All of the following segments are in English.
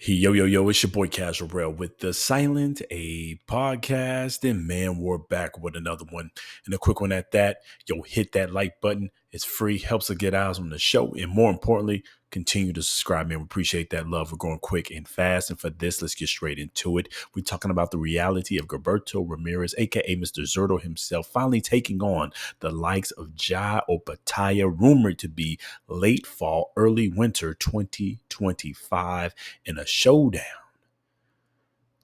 Yo, yo, yo, it's your boy Casual Rail with the Silent A podcast. And man, we're back with another one. And a quick one at that. Yo, hit that like button. It's free, helps us get eyes on the show. And more importantly, continue to subscribe, man. We appreciate that love. We're going quick and fast. And for this, let's get straight into it. We're talking about the reality of Gilberto Ramirez, aka Mr. Zurdo himself, finally taking on the likes of Jai Opetaia, rumored to be late fall, early winter 2025. In a showdown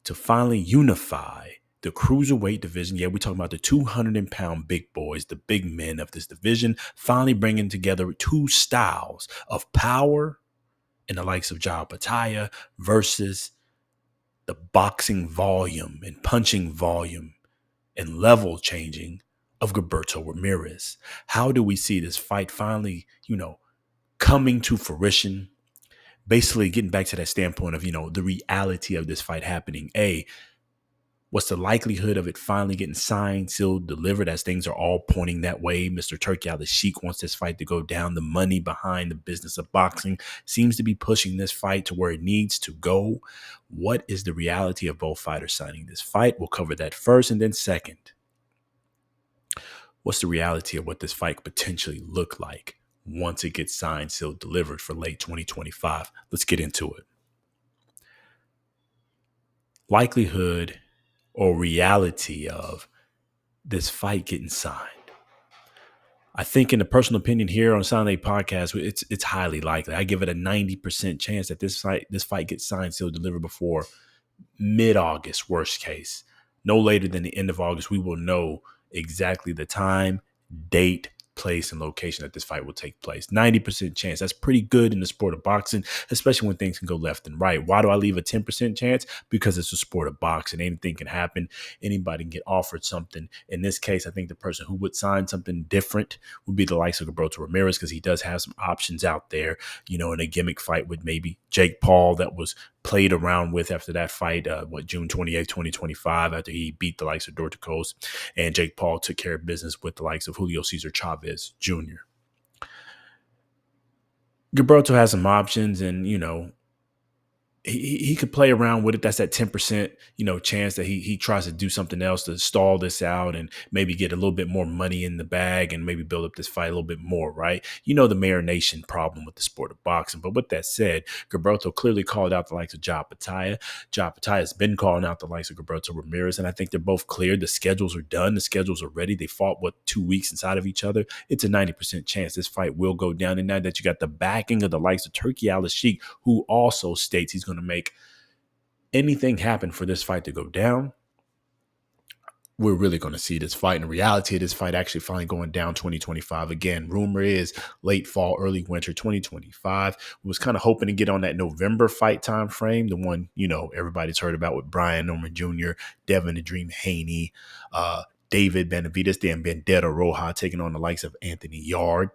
to finally unify the Cruiserweight division. Yeah, we're talking about the 200-pound big boys, the big men of this division, finally bringing together two styles of power in the likes of Jai Opetaia versus the boxing volume and punching volume and level changing of Gilberto Ramirez. How do we see this fight finally, coming to fruition? Basically getting back to that standpoint of, the reality of this fight happening. What's the likelihood of it finally getting signed, sealed, delivered, as things are all pointing that way? Mr. Turkey Al Sheik wants this fight to go down. The money behind the business of boxing seems to be pushing this fight to where it needs to go. What is the reality of both fighters signing this fight? We'll cover that first. And then second, what's the reality of what this fight could potentially look like once it gets signed, sealed, delivered for late 2025? Let's get into it. Likelihood or reality of this fight getting signed. I think, in the personal opinion here on Sunday Podcast, it's highly likely. I give it a 90% chance that this fight gets signed, sealed, delivered before mid-August, worst case. No later than the end of August, we will know exactly the time, date, place, and location that this fight will take place. 90% chance. That's pretty good in the sport of boxing, especially when things can go left and right. Why do I leave a 10% chance? Because it's a sport of boxing. Anything can happen. Anybody can get offered something. In this case, I think the person who would sign something different would be the likes of Gilberto Ramirez, because he does have some options out there, in a gimmick fight with maybe Jake Paul that was played around with after that fight, June 28th, 2025, after he beat the likes of Dorticos, and Jake Paul took care of business with the likes of Julio Cesar Chavez Jr. Gilberto has some options, and, he could play around with it. That's that 10%, chance that he tries to do something else to stall this out and maybe get a little bit more money in the bag and maybe build up this fight a little bit more, right? The marination problem with the sport of boxing. But with that said, Gilberto clearly called out the likes of Jai Opetaia. Jai Opetaia has been calling out the likes of Gilberto Ramirez, and I think they're both cleared. The schedules are done. The schedules are ready. They fought, 2 weeks inside of each other? It's a 90% chance this fight will go down. And now that you got the backing of the likes of Turkey Al Sheik, who also states he's going to make anything happen for this fight to go down, we're really going to see this fight. And the reality of this fight actually finally going down 2025. Again, rumor is late fall, early winter 2025. We was kind of hoping to get on that November fight time frame, the one, everybody's heard about, with Brian Norman Jr., Devin the Dream Haney, David Benavidez, and Vendetta Roja taking on the likes of Anthony Yard.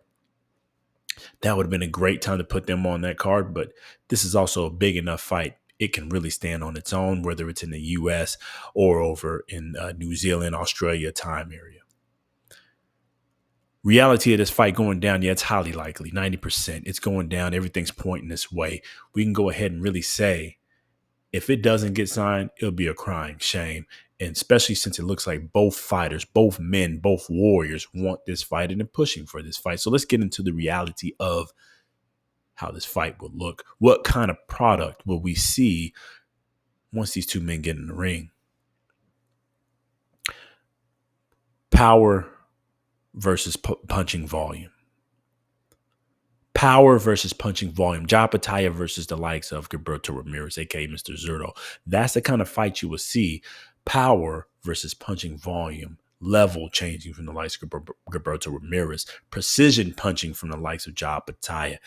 That would have been a great time to put them on that card, but this is also a big enough fight. It can really stand on its own, whether it's in the U.S. or over in New Zealand, Australia time area. Reality of this fight going down, it's highly likely, 90%. It's going down. Everything's pointing this way. We can go ahead and really say, if it doesn't get signed, it'll be a crying shame. And especially since it looks like both fighters, both men, both warriors want this fight and are pushing for this fight. So let's get into the reality of how this fight will look. What kind of product will we see once these two men get in the ring? Power versus punching volume. Power versus punching volume. Jai Opetaia versus the likes of Gilberto Ramirez, aka Mr. Zurdo. That's the kind of fight you will see. Power versus punching volume. Level changing from the likes of Gilberto Ramirez. Precision punching from the likes of Jai Opetaia.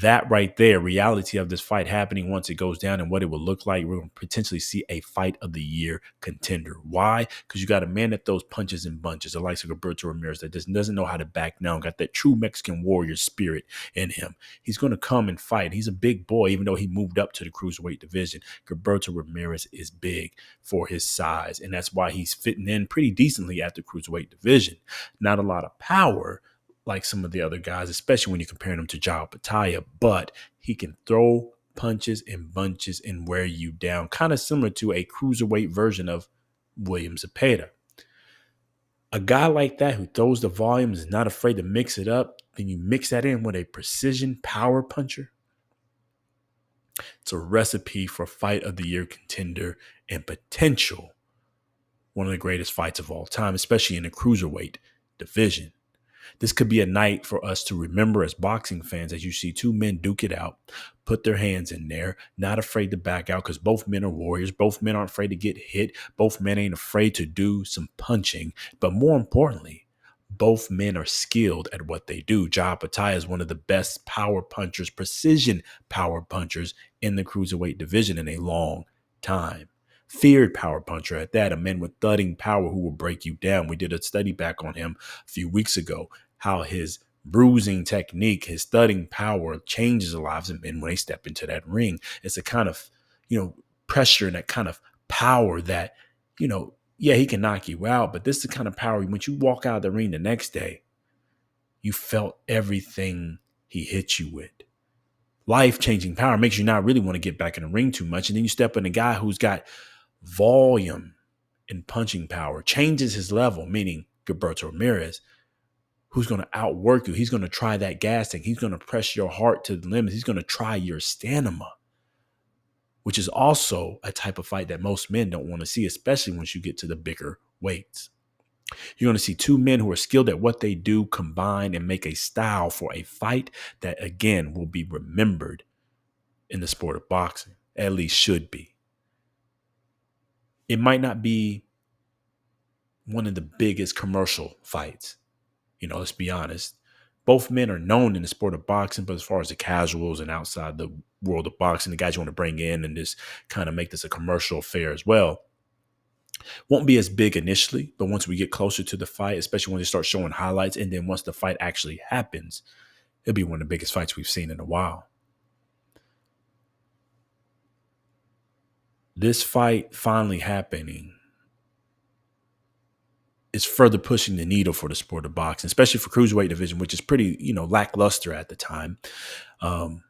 That right there, reality of this fight happening once it goes down and what it will look like, we're going to potentially see a fight of the year contender. Why? Because you got a man that throws punches and bunches, the likes of Gilberto Ramirez, that just doesn't know how to back down, got that true Mexican warrior spirit in him. He's going to come and fight. He's a big boy, even though he moved up to the Cruiserweight division. Gilberto Ramirez is big for his size, and that's why he's fitting in pretty decently at the Cruiserweight division. Not a lot of power like some of the other guys, especially when you're comparing him to Jai Opetaia, but he can throw punches and bunches and wear you down, kind of similar to a cruiserweight version of Williams Opetaia. A guy like that who throws the volume is not afraid to mix it up, then you mix that in with a precision power puncher. It's a recipe for fight of the year contender and potential one of the greatest fights of all time, especially in the cruiserweight division. This could be a night for us to remember as boxing fans as you see two men duke it out, put their hands in there, not afraid to back out because both men are warriors. Both men aren't afraid to get hit. Both men ain't afraid to do some punching. But more importantly, both men are skilled at what they do. Jai Opetaia is one of the best power punchers, precision power punchers in the cruiserweight division in a long time. Feared power puncher at that, a man with thudding power who will break you down. We did a study back on him a few weeks ago, how his bruising technique, his thudding power changes the lives of men when they step into that ring. It's a kind of, pressure and that kind of power that, yeah, he can knock you out, but this is the kind of power when you walk out of the ring the next day, you felt everything he hit you with. Life-changing power makes you not really want to get back in the ring too much. And then you step in a guy who's got volume and punching power, changes his level, meaning Gilberto Ramirez, who's going to outwork you. He's going to try that gas tank. He's going to press your heart to the limits. He's going to try your stamina, which is also a type of fight that most men don't want to see, especially once you get to the bigger weights. You're going to see two men who are skilled at what they do combine and make a style for a fight that, again, will be remembered in the sport of boxing, at least should be. It might not be one of the biggest commercial fights. Let's be honest. Both men are known in the sport of boxing, but as far as the casuals and outside the world of boxing, the guys you want to bring in and just kind of make this a commercial affair as well, won't be as big initially, but once we get closer to the fight, especially when they start showing highlights, and then once the fight actually happens, it'll be one of the biggest fights we've seen in a while. This fight finally happening is further pushing the needle for the sport of boxing, especially for cruiserweight division, which is pretty, lackluster at the time. But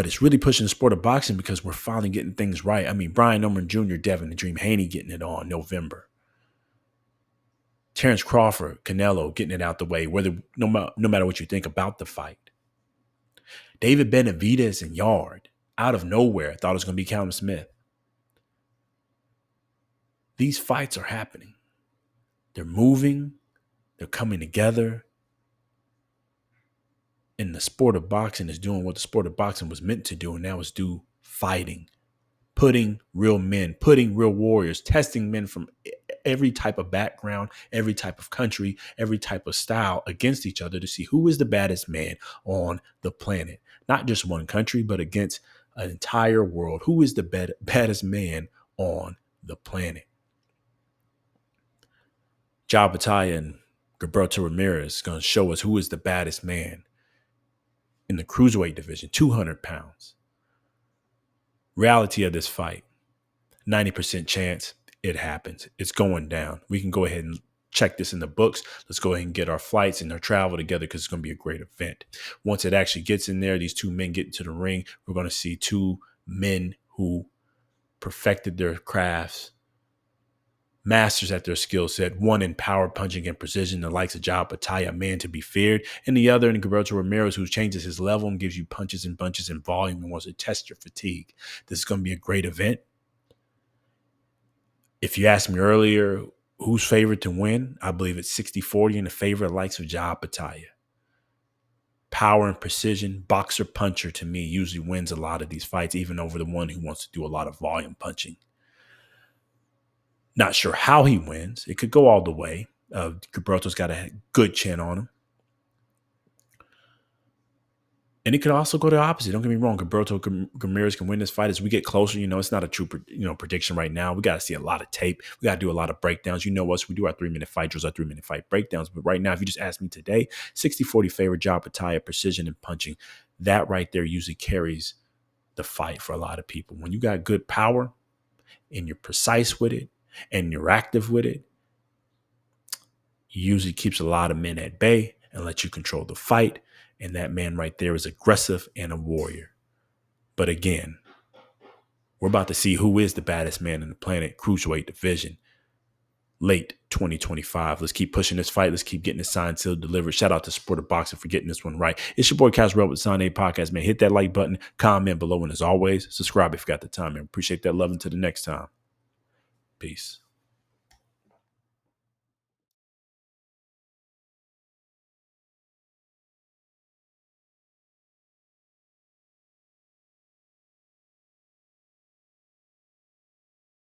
it's really pushing the sport of boxing because we're finally getting things right. I mean, Brian Norman Jr., Devin the Dream Haney getting it on November. Terrence Crawford, Canelo getting it out the way, no matter what you think about the fight. David Benavidez and Yard, out of nowhere, thought it was going to be Callum Smith. These fights are happening. They're moving. They're coming together. And the sport of boxing is doing what the sport of boxing was meant to do, and that was do fighting. Putting real men, putting real warriors, testing men from every type of background, every type of country, every type of style against each other to see who is the baddest man on the planet. Not just one country, but against an entire world. Who is the baddest man on the planet? Jai Opetaia and Gilberto Ramirez is going to show us who is the baddest man in the cruiserweight division, 200 pounds. Reality of this fight, 90% chance it happens. It's going down. We can go ahead and check this in the books. Let's go ahead and get our flights and our travel together because it's going to be a great event. Once it actually gets in there, these two men get into the ring, we're going to see two men who perfected their crafts, masters at their skill set, one in power punching and precision, the likes of Jai Opetaia, a man to be feared, and the other in Gilberto Ramirez, who changes his level and gives you punches and bunches and volume and wants to test your fatigue. This is going to be a great event. If you asked me earlier who's favored to win, I believe it's 60-40 in the favor of the likes of Jai Opetaia. Power and precision, boxer puncher to me usually wins a lot of these fights, even over the one who wants to do a lot of volume punching. Not sure how he wins. It could go all the way. Gilberto's got a good chin on him. And it could also go the opposite. Don't get me wrong. Gilberto Ramirez can win this fight as we get closer. It's not a true prediction right now. We got to see a lot of tape. We got to do a lot of breakdowns. You know us. We do our 3-minute fight drills, our 3-minute fight breakdowns. But right now, if you just ask me today, 60-40 favor, Jai Opetaia, precision and punching. That right there usually carries the fight for a lot of people. When you got good power and you're precise with it, and you're active with it, usually keeps a lot of men at bay and lets you control the fight. And that man right there is aggressive and a warrior. But again, we're about to see who is the baddest man in the planet, Cruiserweight division, late 2025. Let's keep pushing this fight. Let's keep getting this signed, sealed, delivered. Shout out to Sport of Boxing for getting this one right. It's your boy Casual with Sign A Podcast, man. Hit that like button, comment below, and as always, subscribe if you got the time, man. Appreciate that love. Until the next time. Peace.